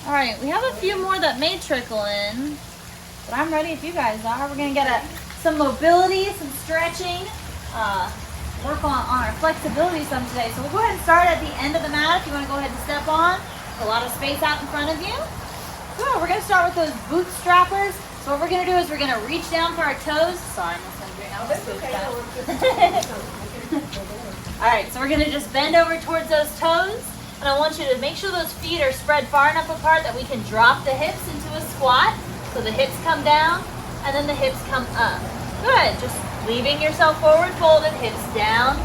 All right, we have a few more that may trickle in, but I'm ready if you guys are. We're gonna get some mobility, some stretching, work on our flexibility some today. So we'll go ahead and start at the end of the mat if you wanna go ahead and step on. A lot of space out in front of you. So we're gonna start with those boot strappers. So what we're gonna do is we're gonna reach down for our toes. Sorry, I'm just gonna bring out this boot strap. All right, so we're gonna just bend over towards those toes. And I want you to make sure those feet are spread far enough apart that we can drop the hips into a squat. So the hips come down and then the hips come up. Good, just leaving yourself forward folded, hips down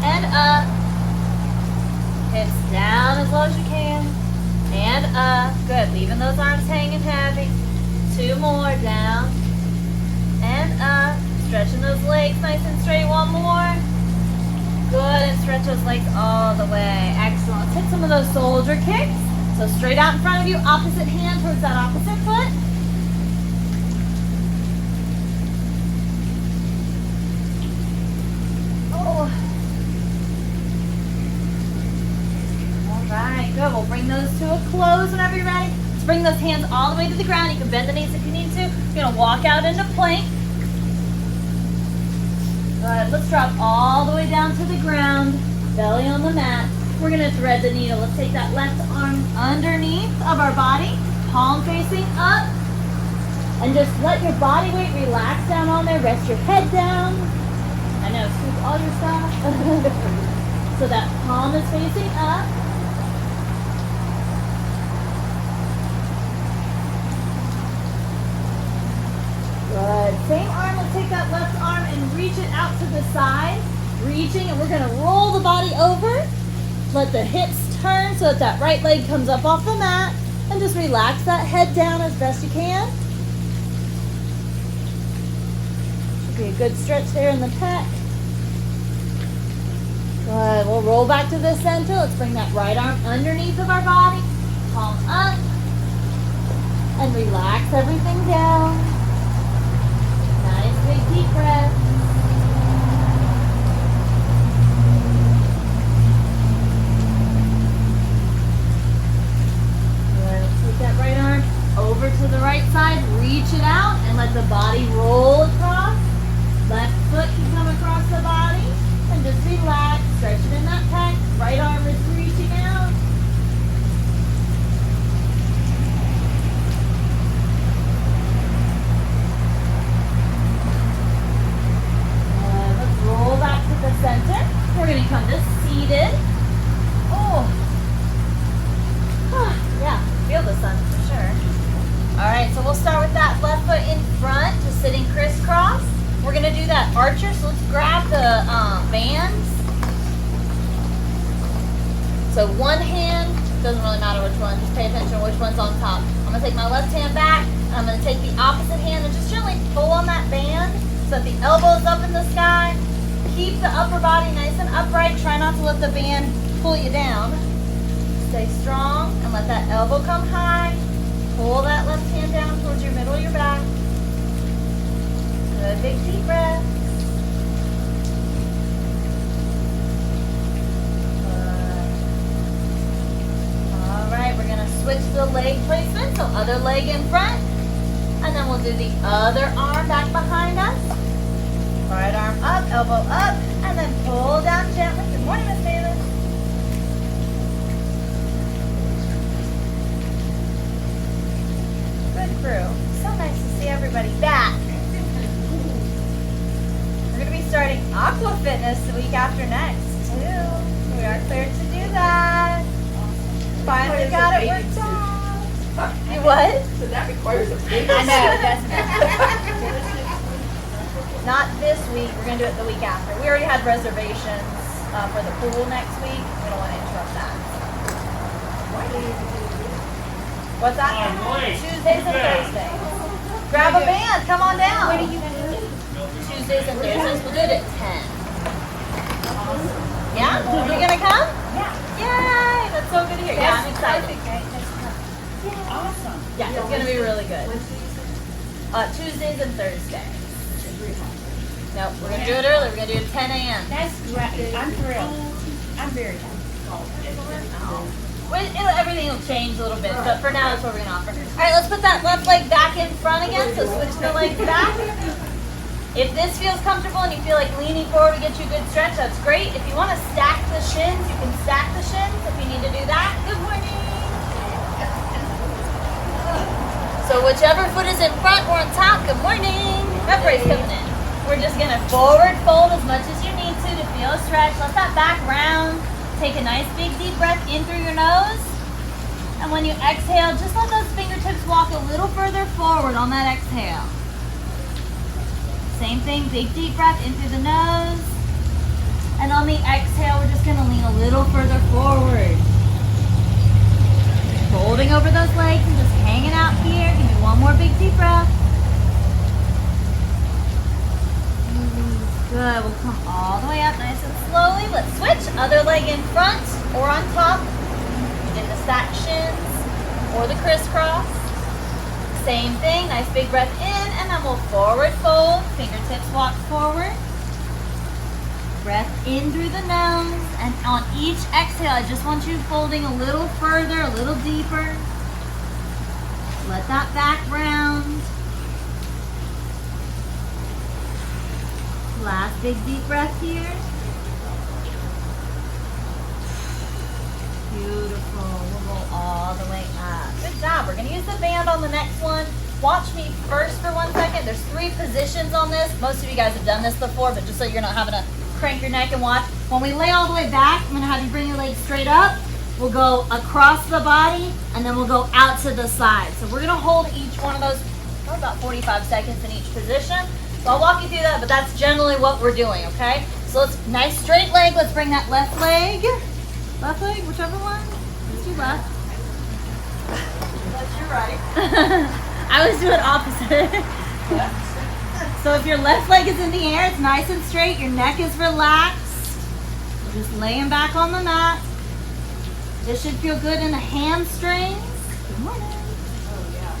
and up. Hips down as low as you can and up. Good, leaving those arms hanging heavy. 2 more, down and up. Stretching those legs nice and straight, 1 more. Good, and stretch those legs all the way. Excellent. Let's hit some of those soldier kicks. So straight out in front of you, opposite hand towards that opposite foot. Oh. All right, good. We'll bring those to a close whenever you're ready. Let's bring those hands all the way to the ground. You can bend the knees if you need to. You're gonna walk out into plank. Good. Let's drop all the way down to the ground, belly on the mat. We're gonna thread the needle. Let's take that left arm underneath of our body, palm facing up, and just let your body weight relax down on there. Rest your head down. I know, scoop all your stuff. So that palm is facing up. Good. Same arm, let's take that left arm and reach it out to the side. Reaching, and we're gonna roll the body over. Let the hips turn so that that right leg comes up off the mat. And just relax that head down as best you can. Should be a good stretch there in the pec. Good, we'll roll back to the center. Let's bring that right arm underneath of our body. Palm up. And relax everything down. Nice big deep breath. Good. Take that right arm over to the right side. Reach it out and let the body roll across. Left foot can come across the body. And just relax. Stretch it in that pec. Right arm is reaching out. Roll back to the center. We're going to come to seated. Oh. Yeah, feel the sun for sure. All right, so we'll start with that left foot in front, just sitting crisscross. We're going to do that archer, so let's grab the bands. So one hand, doesn't really matter which one, just pay attention to which one's on top. I'm going to take my left hand back, and I'm going to take the opposite hand and just gently pull on that band so that the elbow's up in the sky. Keep the upper body nice and upright. Try not to let the band pull you down. Stay strong and let that elbow come high. Pull that left hand down towards your middle of your back. Good big deep breath. All right, we're gonna switch the leg placement. So other leg in front. And then we'll do the other arm back behind us. Right arm up, elbow up, and then pull down gently. Good morning, Miss Davis. Good crew. So nice to see everybody back. We're going to be starting aqua fitness the week after next, too. We are cleared to do that. Finally got it worked out. You what? So that requires a big I know, definitely. Not this week. We're going to do it the week after. We already had reservations for the pool next week. We don't want to interrupt that. What's that? Tuesdays and Thursdays. Grab a band. Come on down. What are you going to do? Tuesdays and Thursdays. We'll do it at 10. Yeah? Are you going to come? Yeah. Yay! That's so good to hear. Yeah, I'm excited. Awesome. Yeah, it's going to be really good. Tuesdays and Thursdays. No, we're going to do it early. We're going to do it at 10 a.m. That's great. I'm thrilled. I'm very happy. Everything will change a little bit, but for now that's what we're gonna offer. All right, let's put that left leg back in front again, so switch the legs back. If this feels comfortable and you feel like leaning forward to get you a good stretch, that's great. If you want to stack the shins, you can stack the shins if you need to do that. Good morning. So whichever foot is in front or on top, good morning. That brace coming in. We're just going to forward fold as much as you need to feel a stretch. Let that back round. Take a nice big deep breath in through your nose. And when you exhale, just let those fingertips walk a little further forward on that exhale. Same thing, big deep breath in through the nose. And on the exhale, we're just gonna lean a little further forward. Folding over those legs and just hanging out here. Give me one more big deep breath. Good, we'll come all the way up nice and slowly. Let's switch, other leg in front or on top. In the stack shins or the crisscross. Same thing, nice big breath in, and then we'll forward fold, fingertips walk forward. Breath in through the nose, and on each exhale, I just want you folding a little further, a little deeper. Let that back round. Last big deep breath here. Beautiful. We'll roll all the way up. Good job. We're going to use the band on the next one. Watch me first for 1 second. There's 3 positions on this. Most of you guys have done this before, but just so you're not having to crank your neck and watch. When we lay all the way back, I'm going to have you bring your legs straight up. We'll go across the body, and then we'll go out to the side. So we're going to hold each one of those for about 45 seconds in each position. So I'll walk you through that, but that's generally what we're doing, okay? So let's, nice straight leg. Let's bring that left leg. Left leg, whichever one. Let's do left. That's your right. I always do it opposite. So if your left leg is in the air, it's nice and straight. Your neck is relaxed. You're just laying back on the mat. This should feel good in the hamstrings. Good morning. Oh, yeah.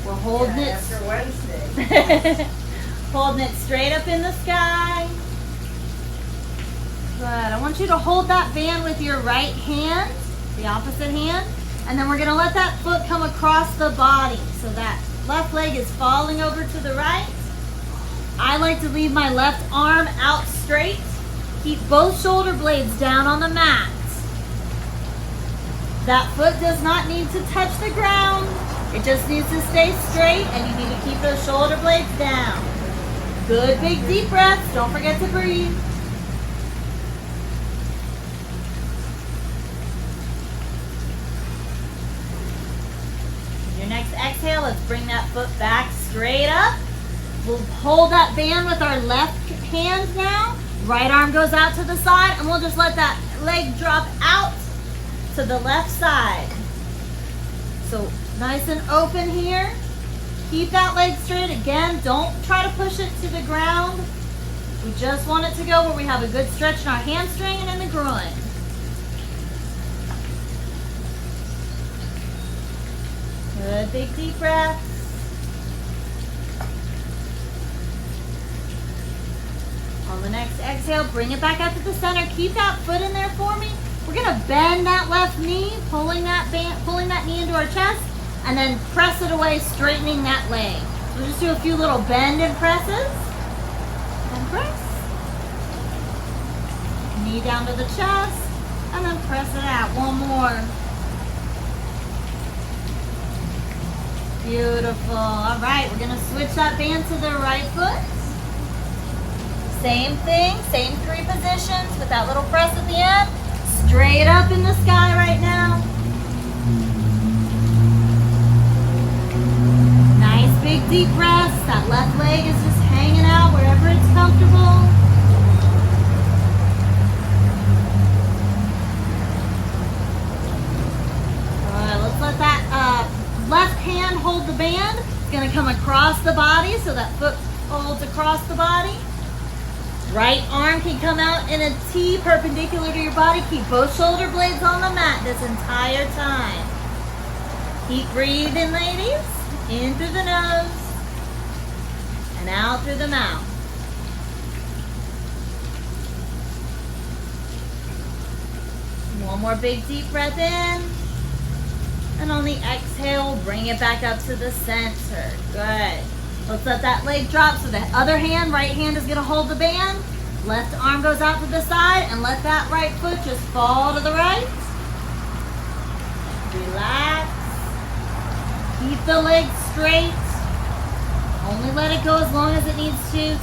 We're holding it. After Wednesday. Holding it straight up in the sky. Good. I want you to hold that band with your right hand, the opposite hand, and then we're going to let that foot come across the body. So that left leg is falling over to the right. I like to leave my left arm out straight. Keep both shoulder blades down on the mat. That foot does not need to touch the ground. It just needs to stay straight, and you need to keep those shoulder blades down. Good big deep breaths. Don't forget to breathe. Your next exhale, let's bring that foot back straight up. We'll hold that band with our left hand now. Right arm goes out to the side, and we'll just let that leg drop out to the left side. So nice and open here. Keep that leg straight. Again, don't try to push it to the ground. We just want it to go where we have a good stretch in our hamstring and in the groin. Good big deep breath. On the next exhale, bring it back up to the center. Keep that foot in there for me. We're gonna bend that left knee, pulling that knee into our chest, and then press it away, straightening that leg. We'll just do a few little bend and presses. And press. Knee down to the chest, and then press it out. One more. Beautiful. All right, we're gonna switch that band to the right foot. Same thing, same 3 positions with that little press at the end. Straight up in the sky right now. Nice big deep breaths. That left leg is just hanging out wherever it's comfortable. All right, let's let that left hand hold the band. It's going to come across the body, so that foot folds across the body. Right arm can come out in a T perpendicular to your body. Keep both shoulder blades on the mat this entire time. Keep breathing, ladies. In through the nose and out through the mouth. One more big deep breath in. And on the exhale, bring it back up to the center. Good. Let's let that leg drop so the other hand, right hand is gonna hold the band. Left arm goes out to the side and let that right foot just fall to the right. Relax. Keep the legs straight. Only let it go as long as it needs to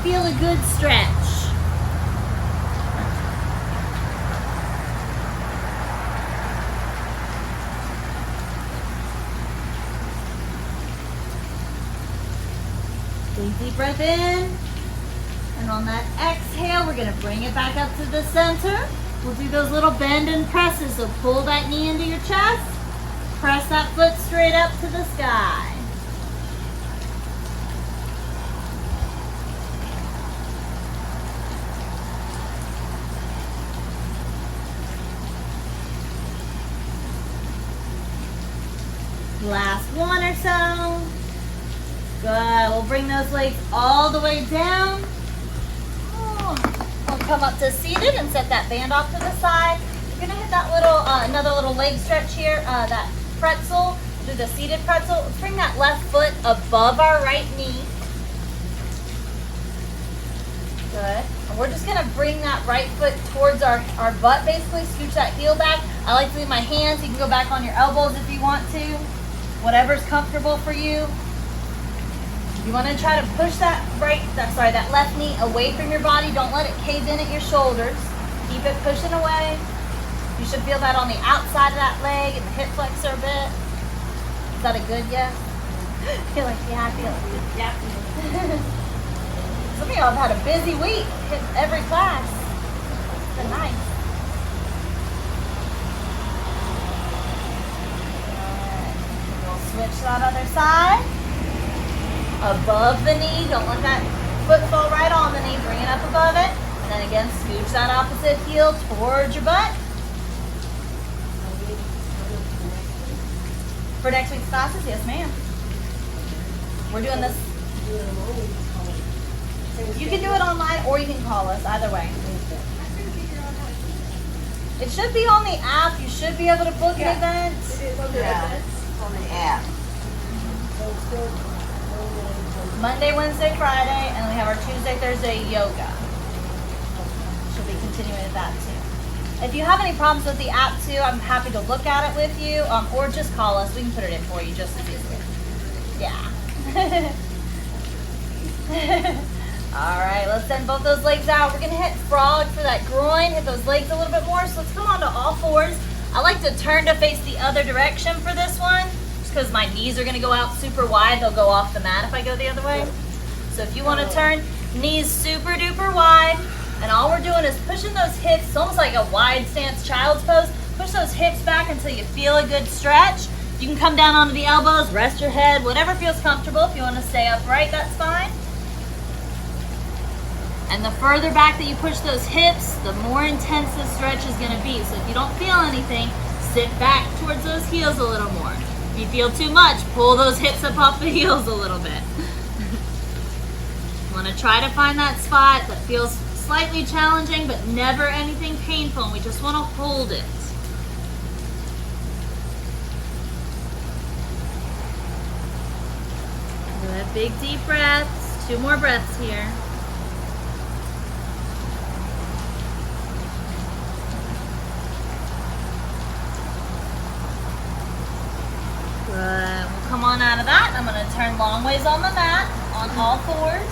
feel a good stretch. Big deep breath in. And on that exhale, we're going to bring it back up to the center. We'll do those little bend and presses. So pull that knee into your chest. Press that foot straight up to the sky. Last one or so. Good. We'll bring those legs all the way down. We'll come up to seated and set that band off to the side. You're gonna hit that little, another little leg stretch here. That pretzel. Do the seated pretzel. Let's bring that left foot above our right knee. Good. And we're just gonna bring that right foot towards our butt, basically. Scooch that heel back. I like to leave my hands. You can go back on your elbows if you want to. Whatever's comfortable for you. You want to try to push that that left knee away from your body. Don't let it cave in at your shoulders. Keep it pushing away. You should feel that on the outside of that leg and the hip flexor a bit. Is that a good yes? Feel like, yeah, I feel it. Yeah. Some of y'all have had a busy week. Hit every class. It's been nice. We'll switch to that other side. Above the knee, don't let that foot fall right on the knee, bring it up above it, and then again, scooch that opposite heel towards your butt. For next week's classes, yes ma'am. We're doing this. You can do it online or you can call us, either way. It should be on the app, you should be able to book an event. Yeah, on the app. Monday, Wednesday, Friday, and we have our Tuesday, Thursday yoga. She'll be continuing with that too. If you have any problems with the app too, I'm happy to look at it with you, or just call us. We can put it in for you just as easily. Yeah. All right, let's send both those legs out. We're gonna hit frog for that groin, hit those legs a little bit more. So let's come on to all fours. I like to turn to face the other direction for this one. Because my knees are going to go out super wide. They'll go off the mat if I go the other way. So if you want to turn, knees super duper wide. And all we're doing is pushing those hips. It's almost like a wide stance child's pose. Push those hips back until you feel a good stretch. You can come down onto the elbows, rest your head, whatever feels comfortable. If you want to stay upright, that's fine. And the further back that you push those hips, the more intense the stretch is going to be. So if you don't feel anything, sit back towards those heels a little more. If you feel too much, pull those hips up off the heels a little bit. You want to try to find that spot that feels slightly challenging, but never anything painful. And we just want to hold it. Good, big deep breaths. 2 more breaths here. Good. We'll come on out of that. I'm going to turn long ways on the mat, on all fours.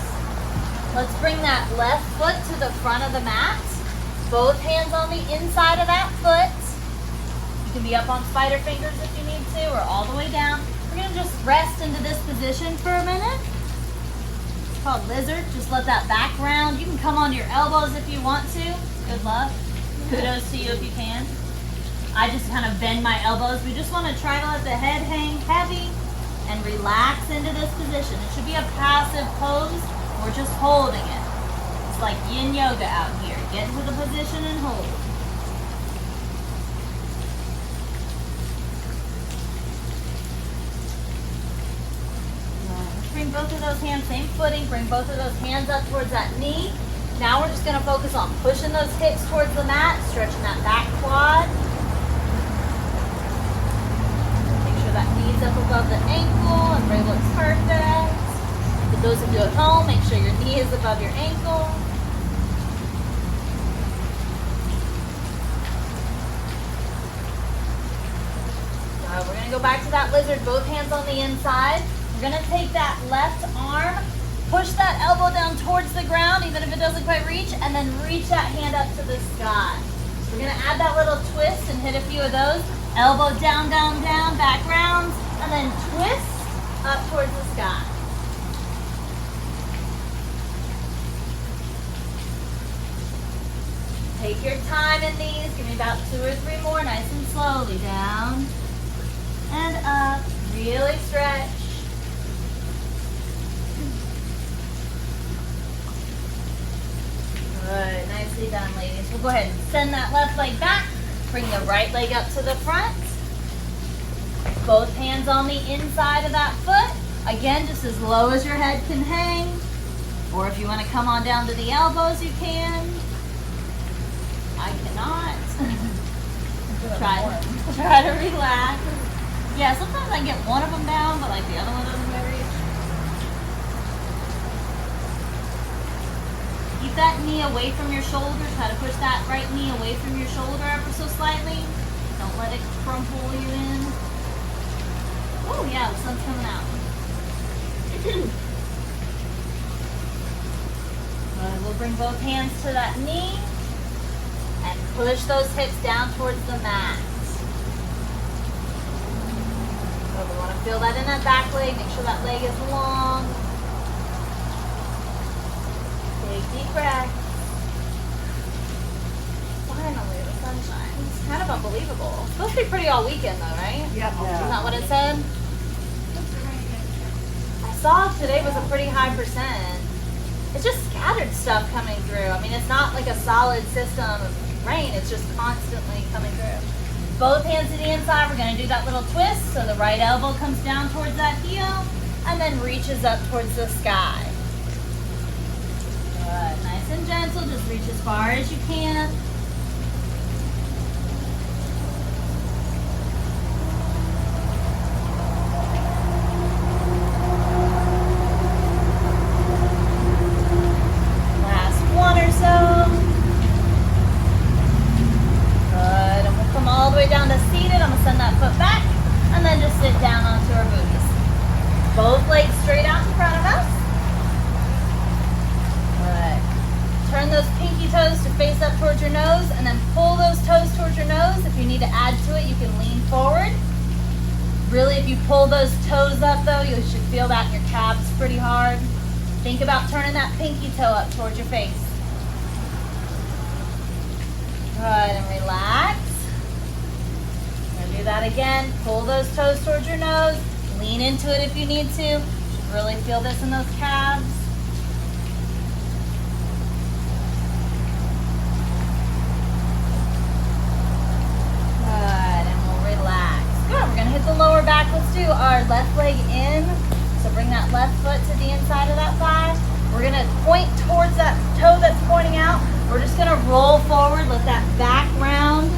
Let's bring that left foot to the front of the mat. Both hands on the inside of that foot. You can be up on spider fingers if you need to, or all the way down. We're going to just rest into this position for a minute. It's called lizard. Just let that back round. You can come onto your elbows if you want to. Good luck. Kudos to you if you can. I just kind of bend my elbows. We just want to try to let the head hang heavy and relax into this position. It should be a passive pose. We're just holding it. It's like yin yoga out here. Get into the position and hold. Let's bring both of those hands, same footing. Bring both of those hands up towards that knee. Now we're just gonna focus on pushing those hips towards the mat, stretching that back quad. Make sure that knee's up above the ankle. Everybody looks perfect. For those of you at home, make sure your knee is above your ankle. We're gonna go back to that lizard, both hands on the inside. We're gonna take that left arm, push that elbow down towards the ground, even if it doesn't quite reach, and then reach that hand up to the sky. We're gonna add that little twist and hit a few of those. Elbow down, down, down, back rounds, and then twist up towards the sky. Take your time in these. Give me about 2 or 3 more, nice and slowly. Down and up. Really stretch. Good. Nicely done, ladies. We'll go ahead and send that left leg back. Bring the right leg up to the front. Both hands on the inside of that foot. Again, just as low as your head can hang. Or if you want to come on down to the elbows, you can. I cannot. Try to relax. Yeah, sometimes I get one of them down, but like the other one doesn't quite reach. Keep that knee away from your shoulder. Try to push that right knee away from your shoulder ever so slightly. Don't let it crumple you in. Oh yeah, the sun's coming out. We'll bring both hands to that knee and push those hips down towards the mat. So we want to feel that in that back leg. Make sure that leg is long. Big deep breath. Finally, the sunshine. It's kind of unbelievable. It's supposed to be pretty all weekend though, right? Yep. Isn't that what it said? I saw today was a pretty high percent. It's just scattered stuff coming through. I mean, it's not like a solid system of rain. It's just constantly coming through. Both hands to the inside. We're going to do that little twist. So the right elbow comes down towards that heel and then reaches up towards the sky. Good. Nice and gentle. Just reach as far as you can. Both legs straight out in front of us. Good. Turn those pinky toes to face up towards your nose and then pull those toes towards your nose. If you need to add to it, you can lean forward. Really, if you pull those toes up though, you should feel that in your calves pretty hard. Think about turning that pinky toe up towards your face. Good, and relax. We're gonna do that again. Pull those toes towards your nose. Lean into it if you need to. You should really feel this in those calves. Good, and we'll relax. Good, we're gonna hit the lower back. Let's do our left leg in. So bring that left foot to the inside of that thigh. We're gonna point towards that toe that's pointing out. We're just gonna roll forward, let that back round.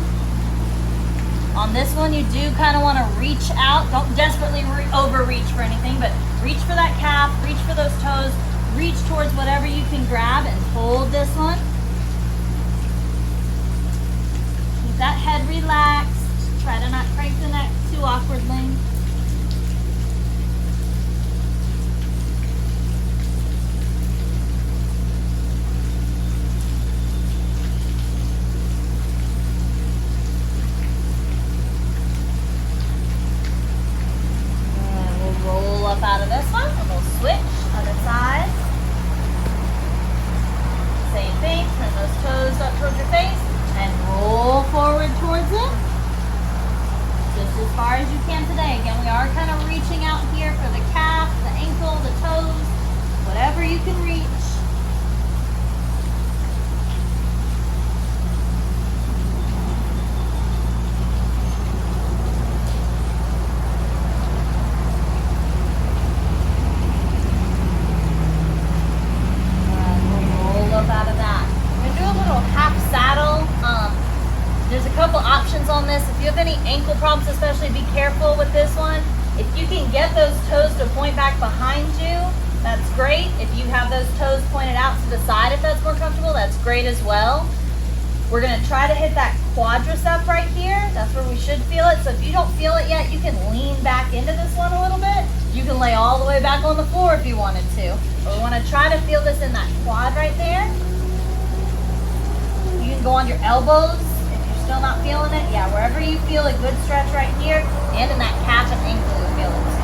On this one, you do kind of want to reach out. Don't desperately overreach for anything, but reach for that calf, reach for those toes, reach towards whatever you can grab and hold this one. Keep that head relaxed. Try to not crank the neck too awkwardly. Out of this one, and we'll switch other side. Same thing, turn those toes up towards your face and roll forward towards it. Just as far as you can today. Again, we are kind of reaching out here for the calf, the ankle, the toes, whatever you can reach. Out of that. options on this. If you have any ankle problems, especially, be careful with this one. If you can get those toes to point back behind you, that's great. If you have those toes pointed out to the side, if that's more comfortable, that's great as well. We're gonna try to hit that quadricep right here. That's where we should feel it. So if you don't feel it yet, you can lean back into this one a little bit. You can lay all the way back on the floor if you wanted to. But we wanna try to feel this in that quad right there. You can go on your elbows if you're still not feeling it. Yeah, wherever you feel a good stretch right here, and in that calf and ankle, you'll feel it too.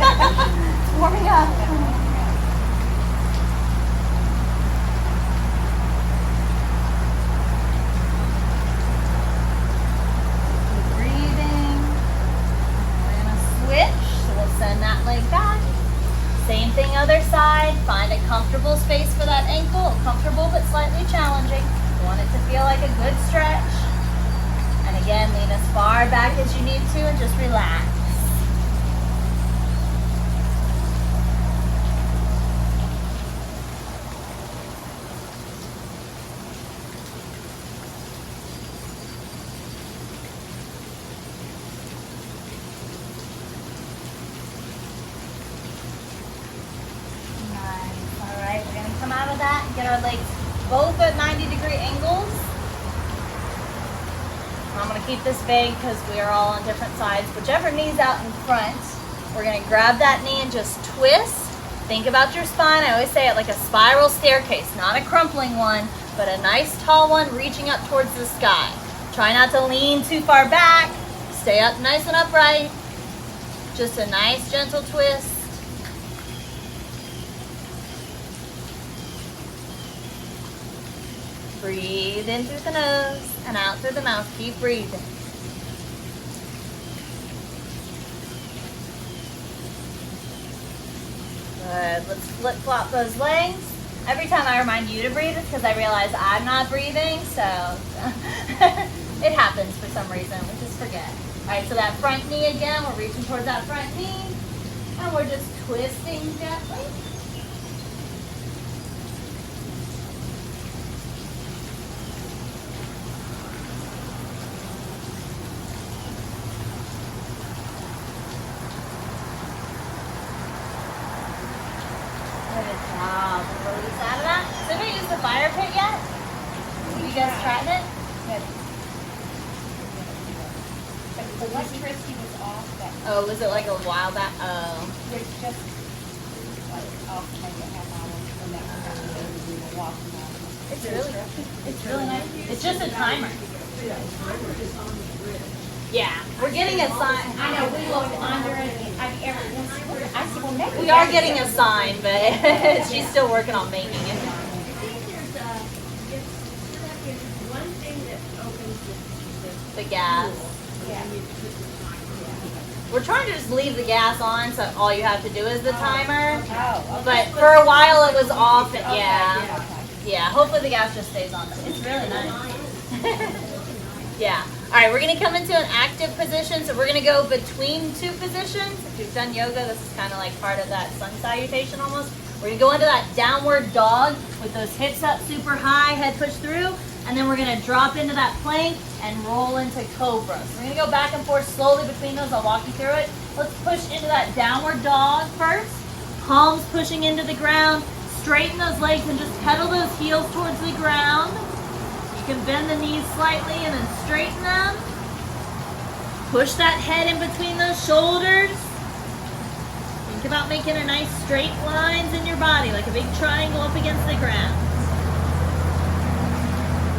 It's warming up. Keep breathing. We're gonna switch, so we'll send that leg back. Same thing other side. Find a comfortable space for that ankle. Comfortable but slightly challenging. You want it to feel like a good stretch. And again, lean as far back as you need to and just relax. Get our legs both at 90-degree angles. I'm going to keep this vague because we are all on different sides. Whichever knee's out in front, we're going to grab that knee and just twist. Think about your spine. I always say it like a spiral staircase, not a crumpling one, but a nice tall one reaching up towards the sky. Try not to lean too far back. Stay up nice and upright. Just a nice gentle twist. Breathe in through the nose and out through the mouth. Keep breathing. Good. Let's flip-flop those legs. Every time I remind you to breathe, it's because I realize I'm not breathing, so it happens for some reason. We just forget. All right, so that front knee again. We're reaching towards that front knee, and we're just twisting gently. Release out of that. Has anybody used the fire pit yet? You guys tried it? Good. The electricity was off. Oh, was it like a while back? Oh. It's just like off maybe a half hour from that we were walking out. It's really nice. It's just a timer. Yeah, we're getting a sign. I know we looked under it. I said, well, maybe We are getting a sign, but she's still working on making it. I think there's one thing that opens The gas. Yeah. We're trying to just leave the gas on, so all you have to do is the timer. Oh, okay. But for a while it was off, and yeah. Okay. Yeah, hopefully the gas just stays on. It's really nice. Yeah. All right, we're going to come into an active position. So we're going to go between two positions. If you've done yoga, this is kind of like part of that sun salutation almost. We're going to go into that downward dog with those hips up super high, head pushed through. And then we're going to drop into that plank and roll into cobra. So we're going to go back and forth slowly between those. I'll walk you through it. Let's push into that downward dog first. Palms pushing into the ground. Straighten those legs and just pedal those heels towards the ground. You can bend the knees slightly and then straighten them. Push that head in between those shoulders. Think about making a nice straight lines in your body, like a big triangle up against the ground.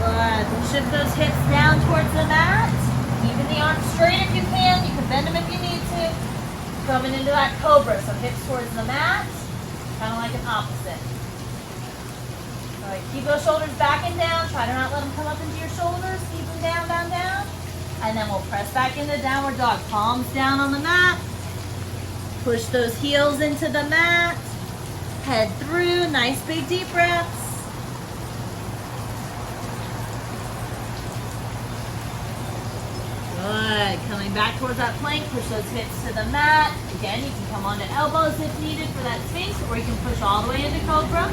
Good. Shift those hips down towards the mat. Keeping the arms straight if you can. You can bend them if you need to. Coming into that cobra, so hips towards the mat. Kind of like an opposite. All right, keep those shoulders back and down. Try to not let them come up into your shoulders. Keep them down, down, down. And then we'll press back into downward dog. Palms down on the mat. Push those heels into the mat. Head through. Nice big deep breaths. Good. Coming back towards that plank, push those hips to the mat. Again, you can come onto elbows if needed for that Sphinx, or you can push all the way into Cobra,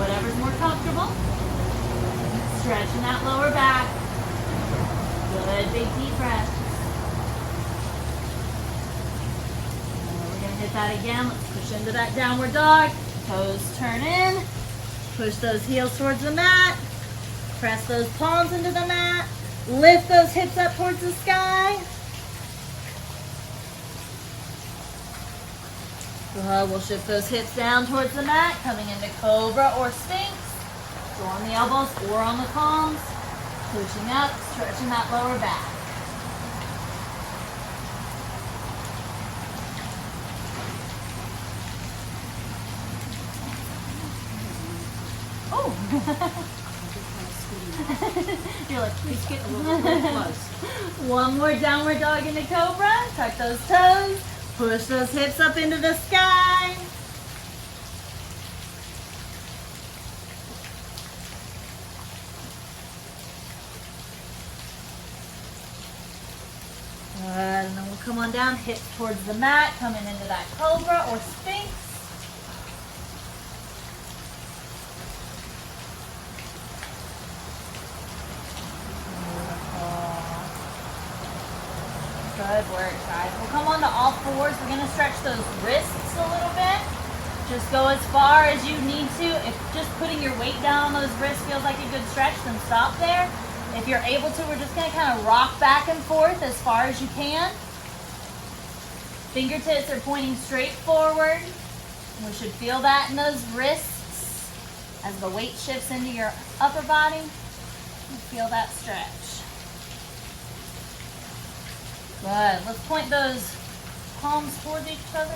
whatever's more comfortable. Stretching that lower back. Good, big deep breath. We're gonna hit that again. Let's push into that downward dog. Toes turn in. Push those heels towards the mat. Press those palms into the mat. Lift those hips up towards the sky. Good. We'll shift those hips down towards the mat, coming into Cobra or Sphinx. So on the elbows or on the palms. Pushing up, stretching that lower back. Oh! You're like, please get a little bit close. One more downward dog into Cobra. Tuck those toes. Push those hips up into the sky. Good, and then we'll come on down, hips towards the mat, coming into that Cobra or Sphinx. Good work, guys. We'll come on to all fours. We're going to stretch those wrists a little bit. Just go as far as you need to. If just putting your weight down on those wrists feels like a good stretch, then stop there. If you're able to, we're just going to kind of rock back and forth as far as you can. Fingertips are pointing straight forward. We should feel that in those wrists as the weight shifts into your upper body. You feel that stretch. Good. Let's point those palms towards each other,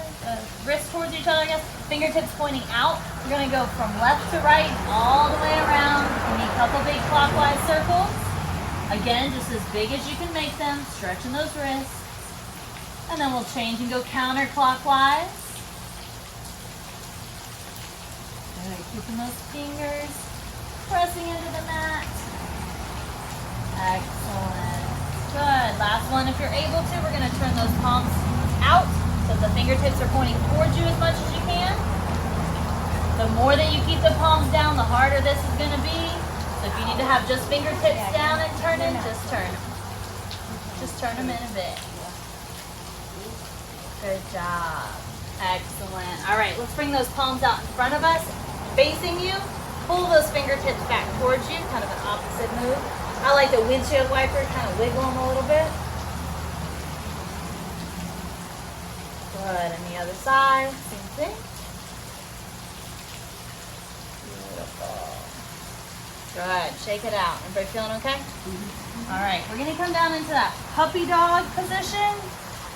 wrists towards each other, I guess. Fingertips pointing out. We're going to go from left to right, all the way around. We need a couple big clockwise circles. Again, just as big as you can make them, stretching those wrists. And then we'll change and go counterclockwise. Good. Keeping those fingers pressing into the mat. Excellent. Good. Last one, if you're able to, we're going to turn those palms out so the fingertips are pointing towards you as much as you can. The more that you keep the palms down, the harder this is going to be. So if you need to have just fingertips down and turning, just turn them. Just turn them in a bit. Good job. Excellent. All right, let's bring those palms out in front of us, facing you. Pull those fingertips back towards you, kind of an opposite move. I like the windshield wiper, kind of wiggle them a little bit. Good, and the other side, same thing. Beautiful. Good, shake it out. Everybody feeling okay? Mm-hmm. All right, we're gonna come down into that puppy dog position.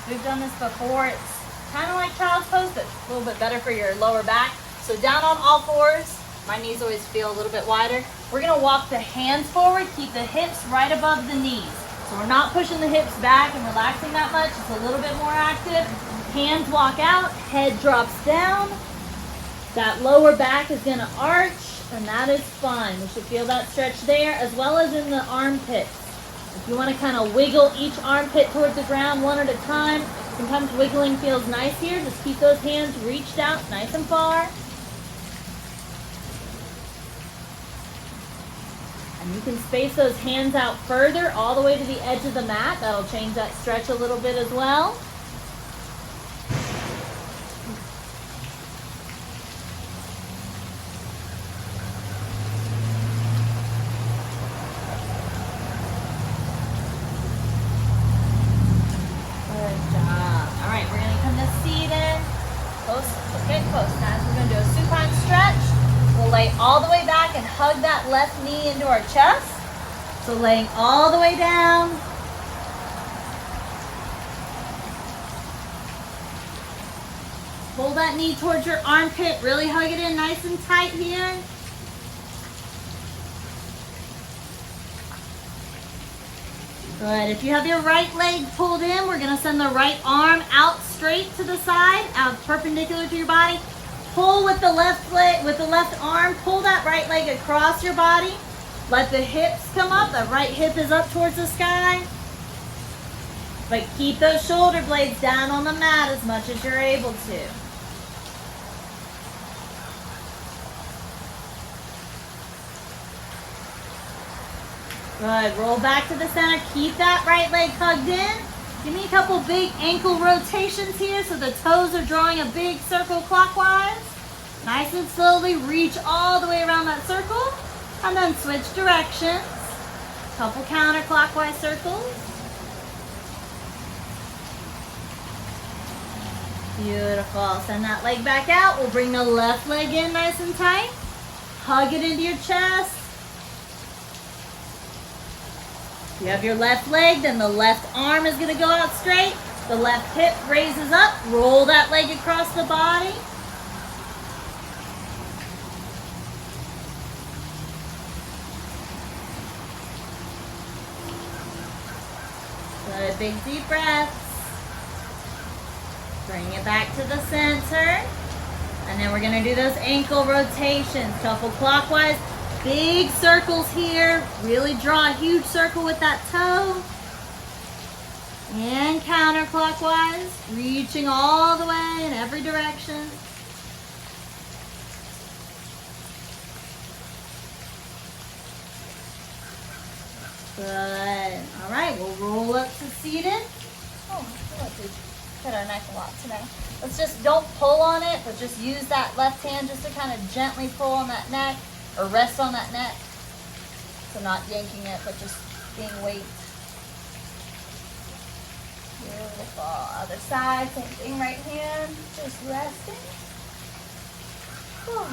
We've done this before. It's kind of like child's pose, but a little bit better for your lower back. So down on all fours. My knees always feel a little bit wider. We're gonna walk the hands forward, keep the hips right above the knees. So we're not pushing the hips back and relaxing that much. It's a little bit more active. Hands walk out, head drops down. That lower back is gonna arch, and that is fun. We should feel that stretch there, as well as in the armpits. If you wanna kind of wiggle each armpit towards the ground one at a time, sometimes wiggling feels nice here. Just keep those hands reached out nice and far. And you can space those hands out further all the way to the edge of the mat. That'll change that stretch a little bit as well. Good job. All right, we're going to come to seated. Close, okay, close. Now we're going to do a supine stretch. We'll lay all the way back and hug that left knee into our chest. So laying all the way down. Pull that knee towards your armpit. Really hug it in nice and tight here. Good. If you have your right leg pulled in, we're going to send the right arm out straight to the side, out perpendicular to your body. Pull with the left leg, with the left arm, pull that right leg across your body. Let the hips come up. The right hip is up towards the sky. But keep those shoulder blades down on the mat as much as you're able to. Good. Roll back to the center. Keep that right leg hugged in. Give me a couple big ankle rotations here so the toes are drawing a big circle clockwise. Nice and slowly reach all the way around that circle and then switch directions. Couple counterclockwise circles. Beautiful. Send that leg back out. We'll bring the left leg in nice and tight. Hug it into your chest. You have your left leg, then the left arm is going to go out straight. The left hip raises up. Roll that leg across the body. Good, big deep breaths. Bring it back to the center. And then we're going to do those ankle rotations. Couple clockwise. Big circles here. Really draw a huge circle with that toe. And counterclockwise. Reaching all the way in every direction. Good. All right, we'll roll up to seated. Oh, I feel like we hit our neck a lot today. Let's just, don't pull on it, but just use that left hand just to kind of gently pull on that neck or rest on that neck. So not yanking it, but just being weight. Beautiful. Other side, same thing, right hand, just resting. Whew.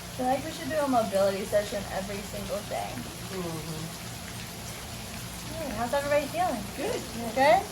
I feel like we should do a mobility session every single day. Hey, how's everybody feeling? Good. Good?